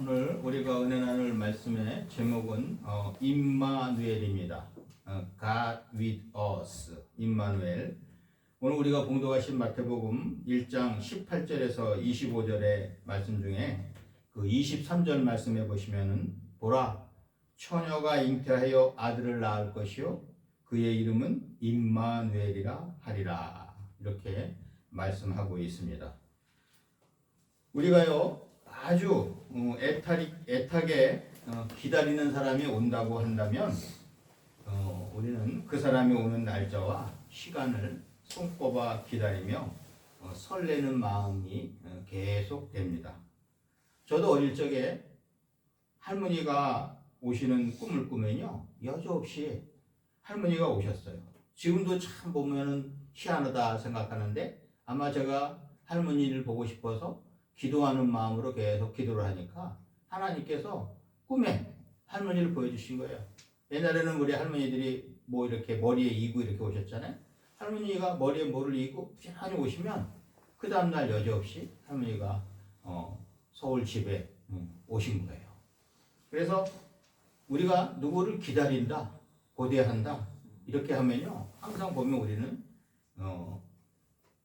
오늘 우리가 은혜 나눌 말씀의 제목은 임마누엘입니다. God with us, 임마누엘. 오늘 우리가 봉독하신 마태복음 1장 18절에서 25절의 말씀 중에 그 23절 말씀해 보시면은 보라, 처녀가 잉태하여 아들을 낳을 것이요 그의 이름은 임마누엘이라 하리라, 이렇게 말씀하고 있습니다. 우리가요 아주 애타게 기다리는 사람이 온다고 한다면 우리는 그 사람이 오는 날짜와 시간을 손꼽아 기다리며 설레는 마음이 계속됩니다. 저도 어릴 적에 할머니가 오시는 꿈을 꾸면요 여지없이 할머니가 오셨어요. 지금도 참 보면은 희한하다 생각하는데 아마 제가 할머니를 보고 싶어서 기도하는 마음으로 계속 기도를 하니까 하나님께서 꿈에 할머니를 보여주신 거예요. 옛날에는 우리 할머니들이 뭐 이렇게 머리에 이고 이렇게 오셨잖아요. 할머니가 머리에 뭐를 이고 편안히 오시면 그 다음날 여지없이 할머니가 서울 집에 오신 거예요. 그래서 우리가 누구를 기다린다, 고대한다 이렇게 하면요 항상 보면 우리는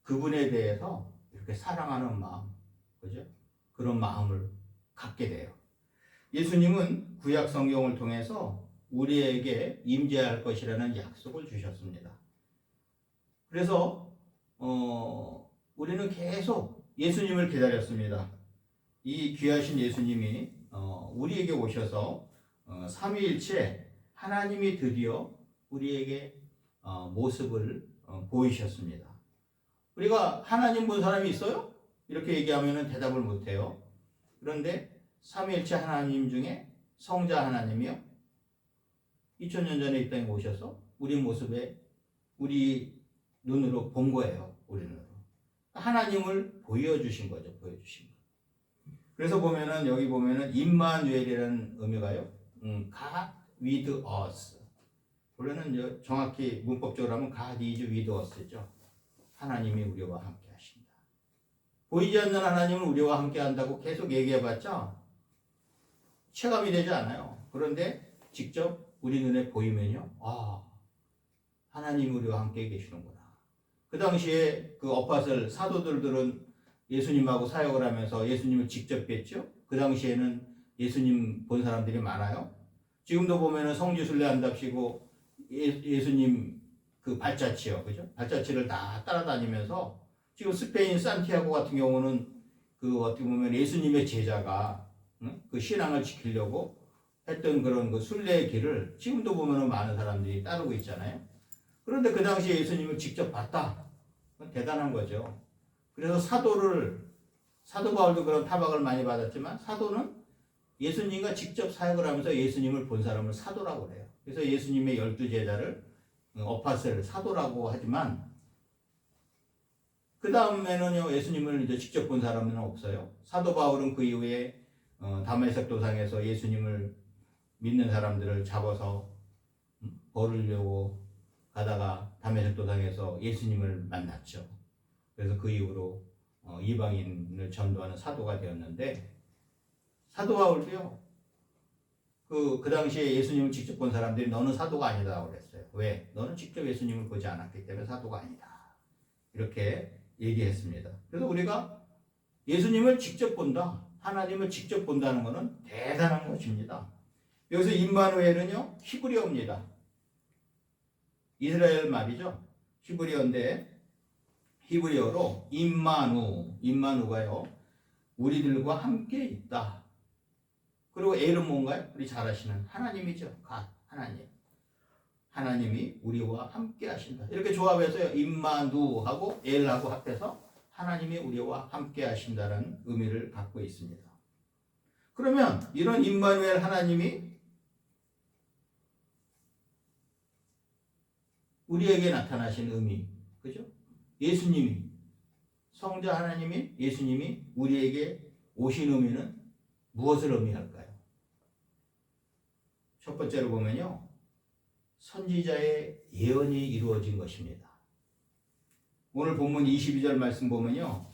그분에 대해서 이렇게 사랑하는 마음, 그죠? 그런 마음을 갖게 돼요. 예수님은 구약 성경을 통해서 우리에게 임재할 것이라는 약속을 주셨습니다. 그래서 우리는 계속 예수님을 기다렸습니다. 이 귀하신 예수님이 우리에게 오셔서 삼위일체 하나님이 드디어 우리에게 모습을 보이셨습니다. 우리가 하나님 본 사람이 있어요? 이렇게 얘기하면 대답을 못해요. 그런데 삼위일체 하나님 중에 성자 하나님이요 2000년 전에 이 땅에 오셔서 우리 모습에 우리 눈으로 본 거예요. 우리 눈으로 하나님을 보여주신 거죠. 보여주신 거. 그래서 보면은 여기 보면은 임마누엘이라는 의미가요 God with us. 원래는 정확히 문법적으로 하면 God is with us죠. 하나님이 우리와 함께 하신다. 보이지 않는 하나님은 우리와 함께 한다고 계속 얘기해봤자 체감이 되지 않아요. 그런데 직접 우리 눈에 보이면요, 하나님이 우리와 함께 계시는구나. 그 당시에 그 어파슬 사도들은 예수님하고 사역을 하면서 예수님을 직접 뵀죠. 그 당시에는 예수님 본 사람들이 많아요. 지금도 보면은 성지순례 한답시고 예수님 그 발자취요, 그죠? 발자취를 다 따라다니면서 지금 스페인 산티아고 같은 경우는 그 어떻게 보면 예수님의 제자가 그 신앙을 지키려고 했던 그런 그 순례의 길을 지금도 보면은 많은 사람들이 따르고 있잖아요. 그런데 그 당시에 예수님을 직접 봤다. 대단한 거죠. 그래서 사도 바울도 그런 타박을 많이 받았지만 사도는 예수님과 직접 사역을 하면서 예수님을 본 사람을 사도라고 해요. 그래서 예수님의 12제자를 어파셀 사도라고 하지만 그 다음에는요 예수님을 이제 직접 본 사람은 없어요. 사도 바울은 그 이후에 다메섹 도상에서 예수님을 믿는 사람들을 잡아서 버리려고 가다가 다메섹 도상에서 예수님을 만났죠. 그래서 그 이후로 이방인을 전도하는 사도가 되었는데 사도 바울도요 그 당시에 예수님을 직접 본 사람들이 너는 사도가 아니다라고 그랬어요. 왜? 너는 직접 예수님을 보지 않았기 때문에 사도가 아니다. 이렇게 얘기했습니다. 그래서 우리가 예수님을 직접 본다, 하나님을 직접 본다는 것은 대단한 것입니다. 여기서 임마누엘은요 히브리어입니다. 이스라엘 말이죠. 히브리어인데 히브리어로 임마누가요 우리들과 함께 있다. 그리고 엘은 뭔가요? 우리 잘 아시는 하나님이죠. 하나님. 하나님이 우리와 함께 하신다. 이렇게 조합해서 임마누하고 엘하고 합해서 하나님이 우리와 함께 하신다는 의미를 갖고 있습니다. 그러면 이런 임마누엘 하나님이 우리에게 나타나신 의미, 그죠? 예수님이, 성자 하나님이, 예수님이 우리에게 오신 의미는 무엇을 의미할까요? 첫 번째로 보면요 선지자의 예언이 이루어진 것입니다. 오늘 본문 22절 말씀 보면요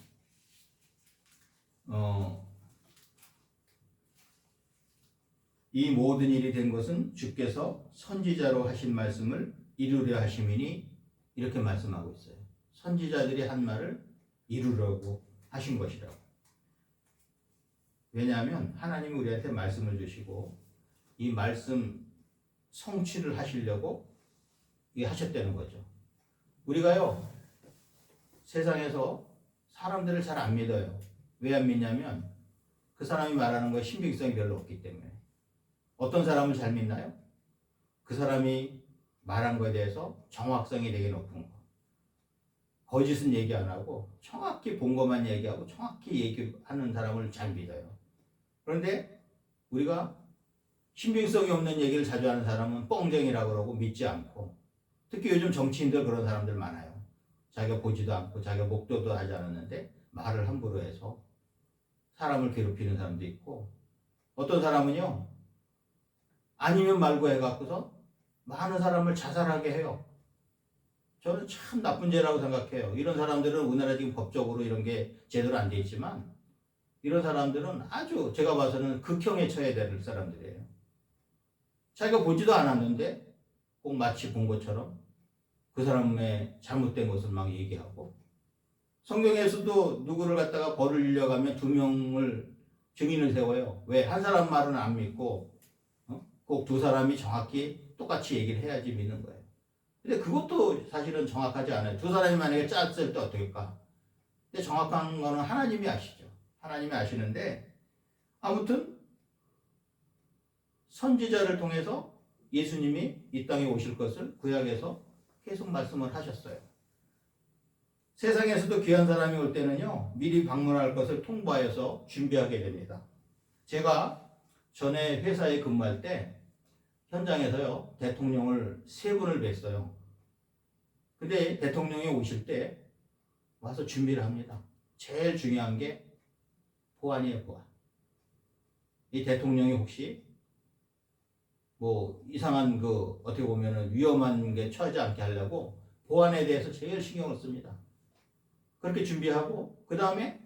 이 모든 일이 된 것은 주께서 선지자로 하신 말씀을 이루려 하심이니 이렇게 말씀하고 있어요. 선지자들이 한 말을 이루려고 하신 것이라고. 왜냐하면 하나님이 우리한테 말씀을 주시고 이 말씀 성취를 하시려고 이게 하셨다는 거죠. 우리가요 세상에서 사람들을 잘 안 믿어요. 왜 안 믿냐면 그 사람이 말하는 거에 신빙성이 별로 없기 때문에. 어떤 사람을 잘 믿나요? 그 사람이 말한 거에 대해서 정확성이 되게 높은 거. 거짓은 얘기 안 하고 정확히 본 것만 얘기하고 정확히 얘기하는 사람을 잘 믿어요. 그런데 우리가 신빙성이 없는 얘기를 자주 하는 사람은 뻥쟁이라고 그러고 믿지 않고, 특히 요즘 정치인들 그런 사람들 많아요. 자기가 보지도 않고 자기가 목도도 하지 않았는데 말을 함부로 해서 사람을 괴롭히는 사람도 있고, 어떤 사람은요 아니면 말고 해갖고서 많은 사람을 자살하게 해요. 저는 참 나쁜 죄라고 생각해요. 이런 사람들은 우리나라 지금 법적으로 이런 게 제대로 안 돼 있지만 이런 사람들은 아주 제가 봐서는 극형에 처해야 될 사람들이에요. 자기가 보지도 않았는데 꼭 마치 본 것처럼 그 사람의 잘못된 것을 막 얘기하고, 성경에서도 누구를 갖다가 벌을 이려가면 2명을 증인을 세워요. 왜? 한 사람 말은 안 믿고 꼭 2사람이 정확히 똑같이 얘기를 해야지 믿는 거예요. 근데 그것도 사실은 정확하지 않아요. 2사람이 만약에 짰을 때 어떨까? 근데 정확한 거는 하나님이 아시죠. 하나님이 아시는데, 아무튼 선지자를 통해서 예수님이 이 땅에 오실 것을 구약에서 계속 말씀을 하셨어요. 세상에서도 귀한 사람이 올 때는요 미리 방문할 것을 통보하여서 준비하게 됩니다. 제가 전에 회사에 근무할 때 현장에서요 대통령을 3분을 뵀어요. 근데 대통령이 오실 때 와서 준비를 합니다. 제일 중요한 게 보안이에요. 보안. 이 대통령이 혹시 뭐 이상한 그 어떻게 보면은 위험한 게 처하지 않게 하려고 보안에 대해서 제일 신경을 씁니다. 그렇게 준비하고 그 다음에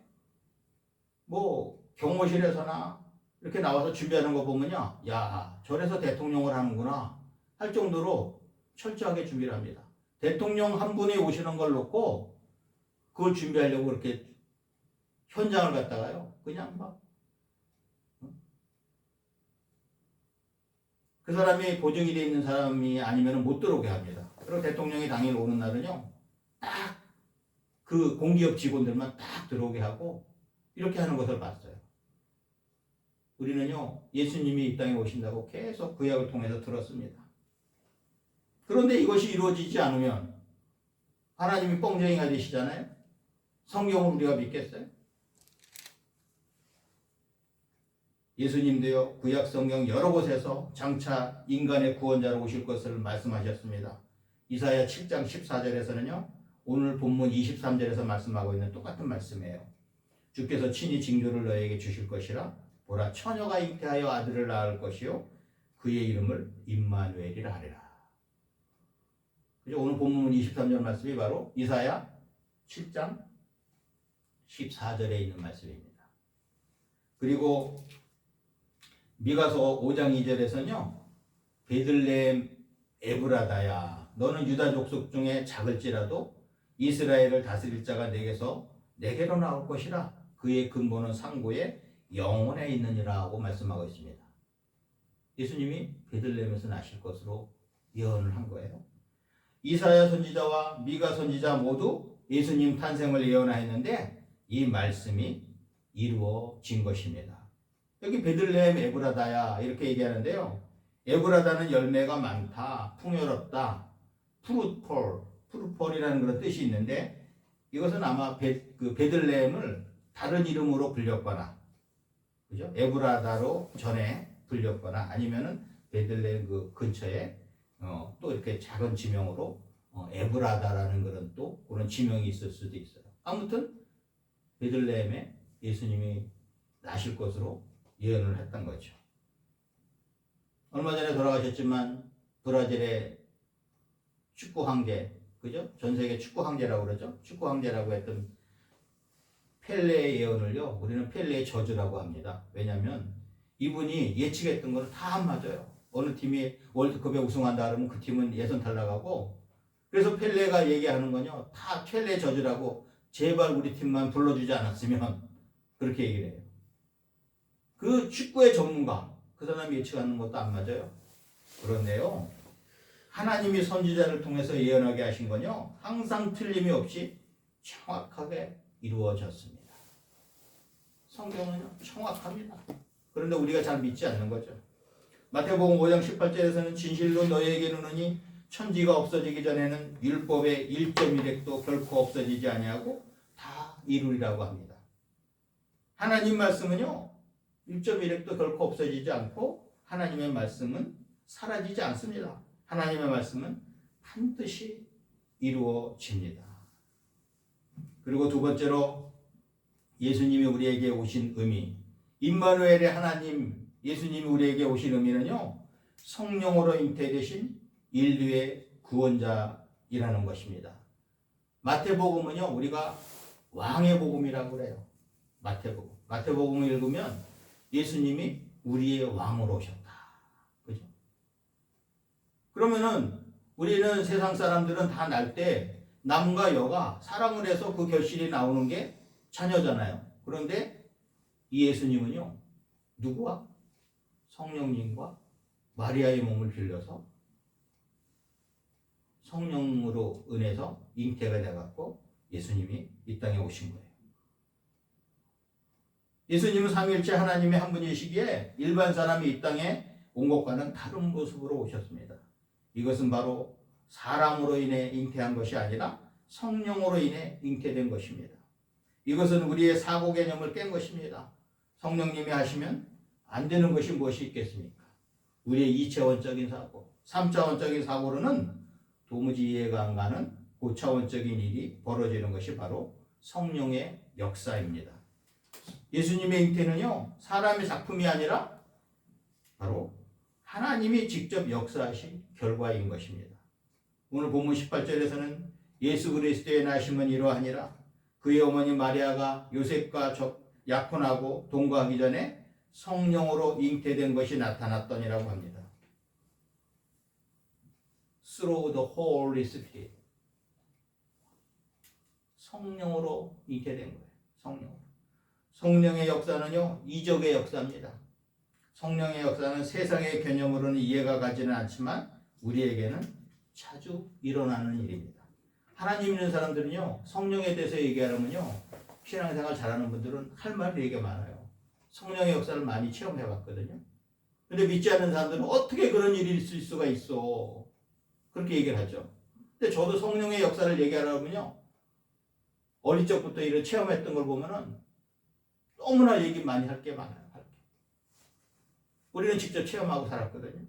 뭐 경호실에서나 이렇게 나와서 준비하는 거 보면요, 야 저래서 대통령을 하는구나 할 정도로 철저하게 준비를 합니다. 대통령 한 분이 오시는 걸 놓고 그걸 준비하려고 그렇게 현장을 갖다가요 그냥 막 그 사람이 보증이 돼 있는 사람이 아니면 못 들어오게 합니다. 그리고 대통령이 당일 오는 날은요 딱 그 공기업 직원들만 딱 들어오게 하고 이렇게 하는 것을 봤어요. 우리는요 예수님이 이 땅에 오신다고 계속 구약을 통해서 들었습니다. 그런데 이것이 이루어지지 않으면 하나님이 뻥쟁이가 되시잖아요. 성경을 우리가 믿겠어요? 예수님도요 구약 성경 여러 곳에서 장차 인간의 구원자로 오실 것을 말씀하셨습니다. 이사야 7장 14절에서는요 오늘 본문 23절에서 말씀하고 있는 똑같은 말씀이에요. 주께서 친히 징조를 너에게 주실 것이라. 보라 처녀가 잉태하여 아들을 낳을 것이요 그의 이름을 임마누엘이라 하리라. 오늘 본문 23절 말씀이 바로 이사야 7장 14절에 있는 말씀입니다. 그리고 미가서 5장 2절에서는요 베들레헴 에브라다야 너는 유다 족속 중에 작을지라도 이스라엘을 다스릴 자가 내게로 나올 것이라. 그의 근본은 상고에 영원에 있느니라 하고 말씀하고 있습니다. 예수님이 베들레헴에서 나실 것으로 예언을 한 거예요. 이사야 선지자와 미가 선지자 모두 예수님 탄생을 예언하였는데 이 말씀이 이루어진 것입니다. 여기 베들레헴 에브라다야 이렇게 얘기하는데요. 에브라다는 열매가 많다, 풍요롭다, 푸르폴이라는 그런 뜻이 있는데 이것은 아마 베들레헴을 다른 이름으로 불렸거나, 그죠? 에브라다로 전에 불렸거나 아니면은 베들레헴 그 근처에 또 이렇게 작은 지명으로 에브라다라는 그런 지명이 있을 수도 있어요. 아무튼 베들레헴에 예수님이 나실 것으로 예언을 했던 거죠. 얼마 전에 돌아가셨지만 브라질의 축구 황제, 그죠? 전 세계 축구 황제라고 그러죠. 축구 황제라고 했던 펠레의 예언을요 우리는 펠레의 저주라고 합니다. 왜냐하면 이분이 예측했던 거는 다 안 맞아요. 어느 팀이 월드컵에 우승한다 그러면 그 팀은 예선 탈락하고, 그래서 펠레가 얘기하는 건요, 다 펠레 저주라고 제발 우리 팀만 불러주지 않았으면, 그렇게 얘기를 해요. 그 축구의 전문가, 그 사람이 예측하는 것도 안 맞아요. 그런데요, 하나님이 선지자를 통해서 예언하게 하신 건요, 항상 틀림이 없이 정확하게 이루어졌습니다. 성경은요, 정확합니다. 그런데 우리가 잘 믿지 않는 거죠. 마태복음 5장 18절에서는 진실로 너희에게 이르노니 천지가 없어지기 전에는 율법의 1.1획도 결코 없어지지 아니하고 다 이루리라고 합니다. 하나님 말씀은요, 1.1획도 결코 없어지지 않고 하나님의 말씀은 사라지지 않습니다. 하나님의 말씀은 반드시 이루어집니다. 그리고 두 번째로 예수님이 우리에게 오신 의미, 임마누엘의 하나님 예수님이 우리에게 오신 의미는요, 성령으로 잉태되신 인류의 구원자이라는 것입니다. 마태복음은요, 우리가 왕의 복음이라고 그래요. 마태복음을 읽으면 예수님이 우리의 왕으로 오셨다. 그죠? 그러면은 우리는 세상 사람들은 다 날 때 남과 여가 사랑을 해서 그 결실이 나오는 게 자녀잖아요. 그런데 이 예수님은요, 누구와? 성령님과 마리아의 몸을 빌려서 성령으로 은혜서 잉태가 돼갖고 예수님이 이 땅에 오신 거예요. 예수님은 삼위일체 하나님의 한 분이시기에 일반 사람이 이 땅에 온 것과는 다른 모습으로 오셨습니다. 이것은 바로 사람으로 인해 잉태한 것이 아니라 성령으로 인해 잉태된 것입니다. 이것은 우리의 사고 개념을 깬 것입니다. 성령님이 하시면 안 되는 것이 무엇이 있겠습니까? 우리의 2차원적인 사고, 3차원적인 사고로는 도무지 이해가 안 가는 고차원적인 일이 벌어지는 것이 바로 성령의 역사입니다. 예수님의 잉태는요, 사람의 작품이 아니라 바로 하나님이 직접 역사하신 결과인 것입니다. 오늘 본문 18절에서는 예수 그리스도의 나심은 이러하니라 그의 어머니 마리아가 요셉과 약혼하고 동거하기 전에 성령으로 잉태된 것이 나타났더니라고 합니다. Through the Holy Spirit. 성령으로 잉태된 거예요. 성령으로. 성령의 역사는요, 이적의 역사입니다. 성령의 역사는 세상의 개념으로는 이해가 가지는 않지만 우리에게는 자주 일어나는 일입니다. 하나님 있는 사람들은요, 성령에 대해서 얘기하려면요, 신앙생활 잘하는 분들은 할 말이 되게 많아요. 성령의 역사를 많이 체험해 봤거든요. 근데 믿지 않는 사람들은 어떻게 그런 일이 있을 수가 있어, 그렇게 얘기를 하죠. 근데 저도 성령의 역사를 얘기하려면요, 어릴 적부터 이런 체험했던 걸 보면은 너무나 얘기 많이 할 게 많아요. 우리는 직접 체험하고 살았거든요.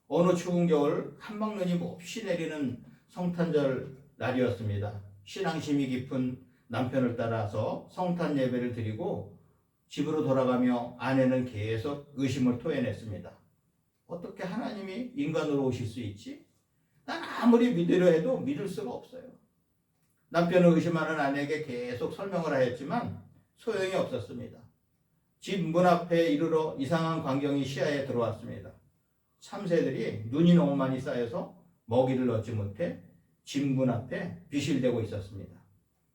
어느 추운 겨울 한방눈이 몹시 내리는 성탄절 날이었습니다. 신앙심이 깊은 남편을 따라서 성탄 예배를 드리고 집으로 돌아가며 아내는 계속 의심을 토해냈습니다. 어떻게 하나님이 인간으로 오실 수 있지? 난 아무리 믿으려 해도 믿을 수가 없어요. 남편을 의심하는 아내에게 계속 설명을 하였지만 소용이 없었습니다. 집 문 앞에 이르러 이상한 광경이 시야에 들어왔습니다. 참새들이 눈이 너무 많이 쌓여서 먹이를 얻지 못해 집 문 앞에 비실대고 있었습니다.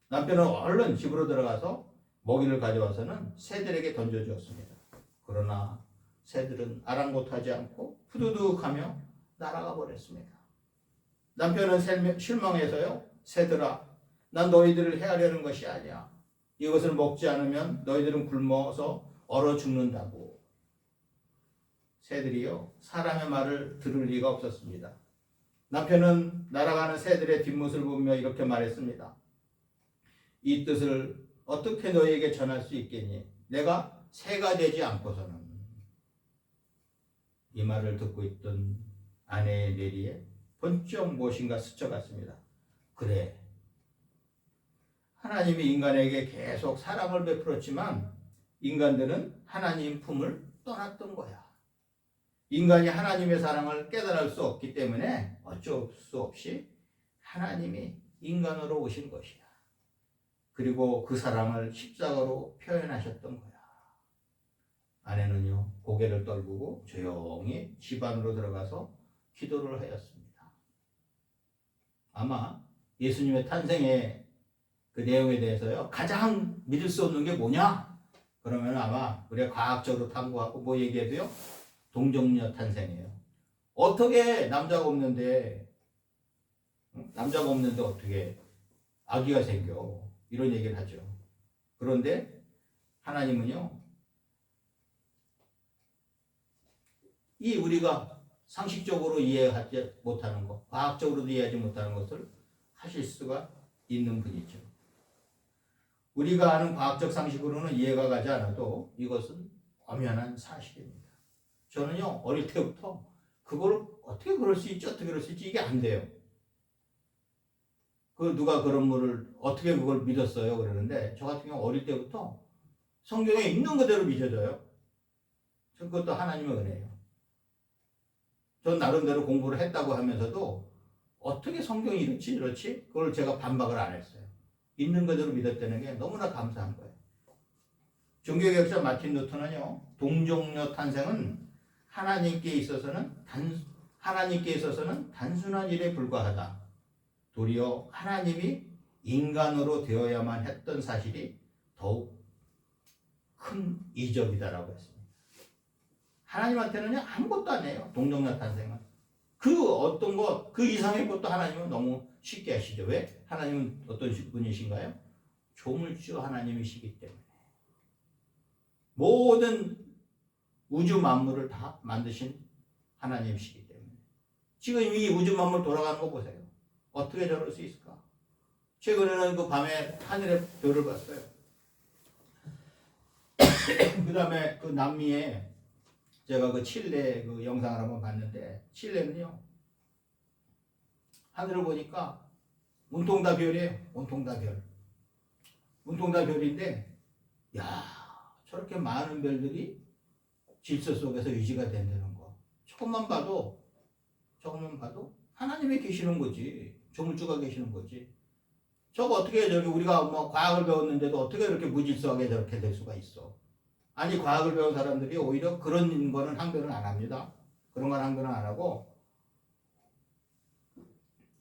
남편은 얼른 집으로 들어가서 먹이를 가져와서는 새들에게 던져주었습니다. 그러나 새들은 아랑곳하지 않고 푸드득하며 날아가 버렸습니다. 남편은 실망해서요, 새들아, 난 너희들을 해하려는 것이 아니야. 이것을 먹지 않으면 너희들은 굶어서 얼어 죽는다고. 새들이요, 사람의 말을 들을 리가 없었습니다. 남편은 날아가는 새들의 뒷모습을 보며 이렇게 말했습니다. 이 뜻을 어떻게 너희에게 전할 수 있겠니? 내가 새가 되지 않고서는. 이 말을 듣고 있던 아내의 뇌리에 번쩍 무엇인가 스쳐갔습니다. 그래, 하나님이 인간에게 계속 사랑을 베풀었지만 인간들은 하나님 품을 떠났던 거야. 인간이 하나님의 사랑을 깨달을 수 없기 때문에 어쩔 수 없이 하나님이 인간으로 오신 것이야. 그리고 그 사랑을 십자가로 표현하셨던 거야. 아내는요, 고개를 떨구고 조용히 집 안으로 들어가서 기도를 하였습니다. 아마 예수님의 탄생의 그 내용에 대해서요, 가장 믿을 수 없는 게 뭐냐? 그러면 아마 우리가 과학적으로 탐구하고 뭐 얘기해도요, 동정녀 탄생이에요. 어떻게 남자가 없는데 어떻게 아기가 생겨? 이런 얘기를 하죠. 그런데 하나님은요, 이 우리가 상식적으로 이해하지 못하는 것, 과학적으로도 이해하지 못하는 것을 하실 수가 있는 분이죠. 우리가 아는 과학적 상식으로는 이해가 가지 않아도 이것은 엄연한 사실입니다. 저는요, 어릴 때부터 그걸 어떻게 그럴 수 있지, 어떻게 그럴 수 있지, 이게 안 돼요. 누가 그런 분을 어떻게 그걸 믿었어요? 그러는데 저 같은 경우 어릴 때부터 성경에 있는 그대로 믿어져요. 그것도 하나님의 은혜예요. 전 나름대로 공부를 했다고 하면서도 어떻게 성경이 이렇지 이렇지? 그걸 제가 반박을 안 했어요. 있는 그대로 믿었다는 게 너무나 감사한 거예요. 종교개혁자 마틴 루터는요, 동정녀 탄생은 하나님께 있어서는 단순한 일에 불과하다. 도리어 하나님이 인간으로 되어야만 했던 사실이 더욱 큰 이적이다라고 했습니다. 하나님한테는요, 아무것도 아니에요. 동정녀 탄생은. 그 어떤 것, 그 이상의 것도 하나님은 너무 쉽게 하시죠. 왜? 하나님은 어떤 분이신가요? 조물주 하나님이시기 때문에. 모든 우주 만물을 다 만드신 하나님이시기 때문에. 지금 이 우주 만물 돌아가는 거 보세요. 어떻게 저럴 수 있을까? 최근에는 그 밤에 하늘의 별을 봤어요. 그 다음에 그 남미에 제가 그 칠레 그 영상을 한번 봤는데, 칠레는요, 하늘을 보니까 온통 다 별이에요. 온통 다 별. 온통 다 별인데, 야, 저렇게 많은 별들이 질서 속에서 유지가 된다는 거. 조금만 봐도 하나님이 계시는 거지. 조물주가 계시는 거지. 저거 어떻게 저기 우리가 뭐 과학을 배웠는데도 어떻게 이렇게 무질서하게 저렇게 될 수가 있어. 아니, 과학을 배운 사람들이 오히려 그런 거는 항변을 안 합니다. 그런 건 항변을 안 하고,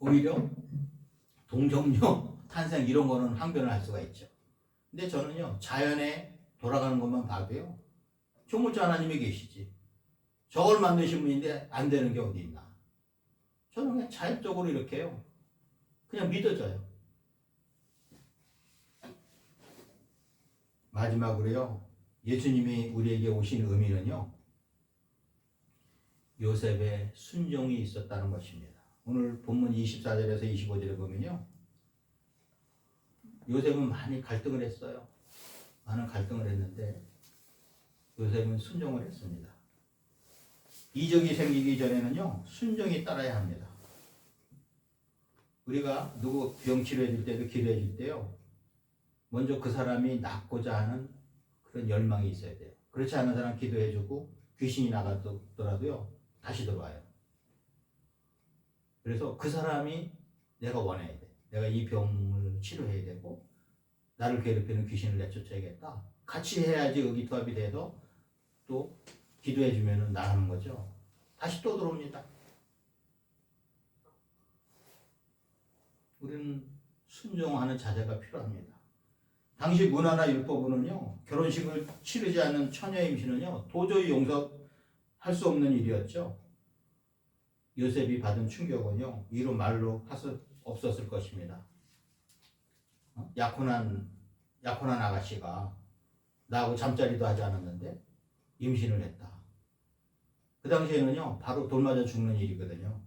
오히려 동정녀 탄생 이런 거는 항변을 할 수가 있죠. 근데 저는요, 자연에 돌아가는 것만 봐도요, 조물주 하나님이 계시지. 저걸 만드신 분인데 안 되는 게 어디 있나. 저는 그냥 자연적으로 이렇게요, 그냥 믿어져요. 마지막으로요, 예수님이 우리에게 오신 의미는요, 요셉의 순종이 있었다는 것입니다. 오늘 본문 24절에서 25절에 보면요, 요셉은 많이 갈등을 했어요. 많은 갈등을 했는데 요셉은 순종을 했습니다. 이적이 생기기 전에는요, 순종이 따라야 합니다. 우리가 누구 병 치료해 줄 때도 기도해 줄 때요, 먼저 그 사람이 낫고자 하는 그런 열망이 있어야 돼요. 그렇지 않은 사람 기도해 주고 귀신이 나가더라도요, 다시 들어와요. 그래서 그 사람이 내가 원해야 돼. 내가 이 병을 치료해야 되고 나를 괴롭히는 귀신을 내쫓아야겠다. 같이 해야지 의기투합이 돼서 또 기도해 주면은 나가는 거죠. 다시 또 들어옵니다. 우리는 순종하는 자세가 필요합니다. 당시 문화나 율법으로는요, 결혼식을 치르지 않는 처녀 임신은요, 도저히 용서할 수 없는 일이었죠. 요셉이 받은 충격은요, 이루 말로 할 수 없었을 것입니다. 약혼한 아가씨가 나하고 잠자리도 하지 않았는데 임신을 했다. 그 당시에는요, 바로 돌 맞아 죽는 일이거든요.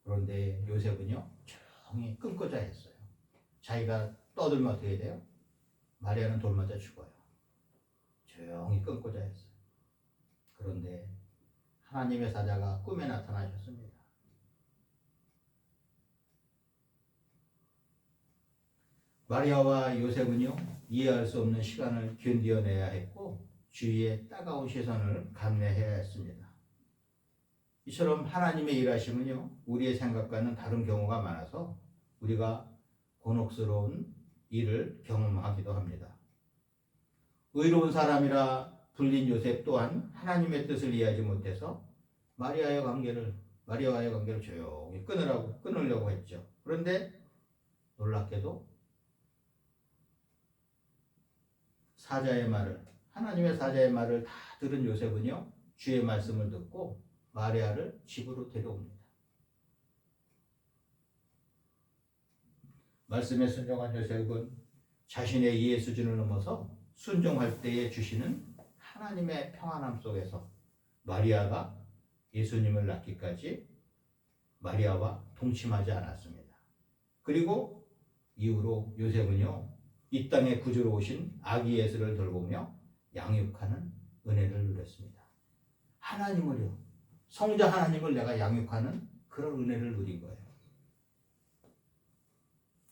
그런데 요셉은요, 조용히 끊고자 했어요. 자기가 떠들면 어떻게 돼요? 마리아는 돌 맞아 죽어요. 조용히 끊고자 했어요. 그런데 하나님의 사자가 꿈에 나타나셨습니다. 마리아와 요셉은요, 이해할 수 없는 시간을 견뎌내야 했고 주위의 따가운 시선을 감내해야 했습니다. 이처럼 하나님의 일하심은요, 우리의 생각과는 다른 경우가 많아서 우리가 곤혹스러운 일을 경험하기도 합니다. 의로운 사람이라 불린 요셉 또한 하나님의 뜻을 이해하지 못해서 마리아와의 관계를 조용히 끊으려고 했죠. 그런데 놀랍게도 하나님의 사자의 말을 다 들은 요셉은요, 주의 말씀을 듣고 마리아를 집으로 데려옵니다. 말씀에 순종한 요셉은 자신의 이해 수준을 넘어서 순종할 때에 주시는 하나님의 평안함 속에서 마리아가 예수님을 낳기까지 마리아와 동침하지 않았습니다. 그리고 이후로 요셉은요, 이 땅에 구주로 오신 아기 예수를 돌보며 양육하는 은혜를 누렸습니다. 성자 하나님을 내가 양육하는 그런 은혜를 누린 거예요.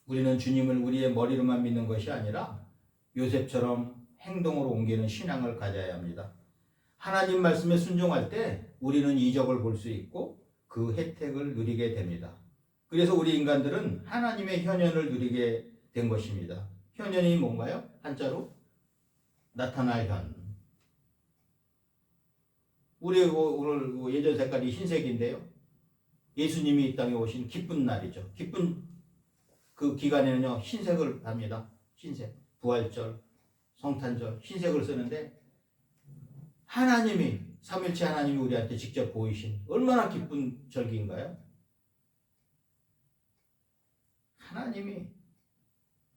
우리는 주님을 우리의 머리로만 믿는 것이 아니라 요셉처럼 행동으로 옮기는 신앙을 가져야 합니다. 하나님 말씀에 순종할 때 우리는 이적을 볼 수 있고 그 혜택을 누리게 됩니다. 그래서 우리 인간들은 하나님의 현현을 누리게 된 것입니다. 현현이 뭔가요? 한자로 나타날 현. 우리 오늘 예전 색깔이 흰색인데요. 예수님이 이 땅에 오신 기쁜 날이죠. 기쁜 그 기간에는요, 흰색을 합니다. 흰색. 부활절, 성탄절, 흰색을 쓰는데 삼일체 하나님이 우리한테 직접 보이신 얼마나 기쁜 절기인가요? 하나님이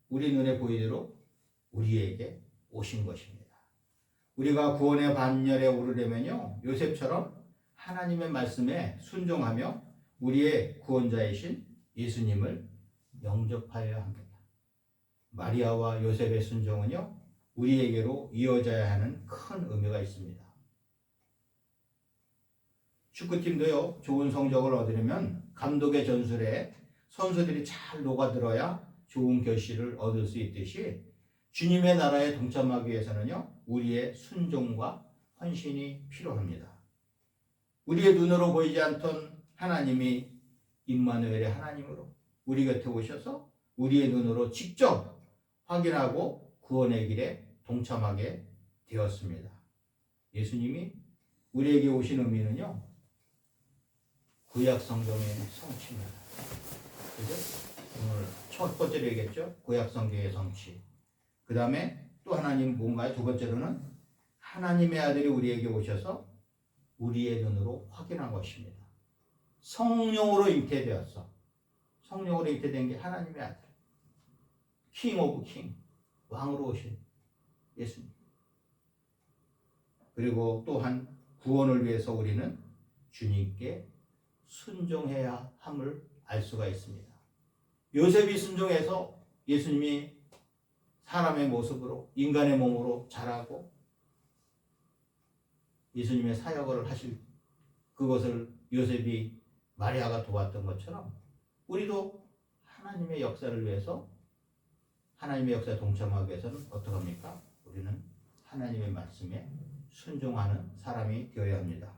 우리 눈에 보이도록 우리에게 오신 것입니다. 우리가 구원의 반열에 오르려면요, 요셉처럼 하나님의 말씀에 순종하며 우리의 구원자이신 예수님을 영접하여야 합니다. 마리아와 요셉의 순종은요, 우리에게로 이어져야 하는 큰 의미가 있습니다. 축구팀도요, 좋은 성적을 얻으려면 감독의 전술에 선수들이 잘 녹아들어야 좋은 결실을 얻을 수 있듯이 주님의 나라에 동참하기 위해서는요, 우리의 순종과 헌신이 필요합니다. 우리의 눈으로 보이지 않던 하나님이 임마누엘의 하나님으로 우리 곁에 오셔서 우리의 눈으로 직접 확인하고 구원의 길에 동참하게 되었습니다. 예수님이 우리에게 오신 의미는요, 구약 성경의 성취입니다. 그죠? 오늘 첫 번째로 얘기했죠? 구약 성경의 성취. 그 다음에 또 하나님 뭔가요? 두 번째로는 하나님의 아들이 우리에게 오셔서 우리의 눈으로 확인한 것입니다. 성령으로 잉태되었어. 성령으로 잉태된 게 하나님의 아들. 킹 오브 킹. 왕으로 오신 예수님. 그리고 또한 구원을 위해서 우리는 주님께 순종해야 함을 알 수가 있습니다. 요셉이 순종해서 예수님이 사람의 모습으로 인간의 몸으로 자라고 예수님의 사역을 하실 그것을 요셉이 마리아가 도왔던 것처럼 우리도 하나님의 역사를 위해서 하나님의 역사에 동참하기 위해서는 어떡합니까? 우리는 하나님의 말씀에 순종하는 사람이 되어야 합니다.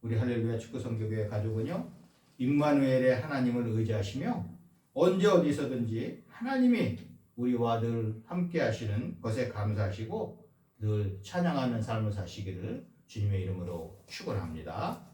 우리 할렐루야 축구성교교회 가족은요, 임마누엘의 하나님을 의지하시며 언제 어디서든지 하나님이 우리와 늘 함께 하시는 것에 감사하시고 늘 찬양하는 삶을 사시기를 주님의 이름으로 축원합니다.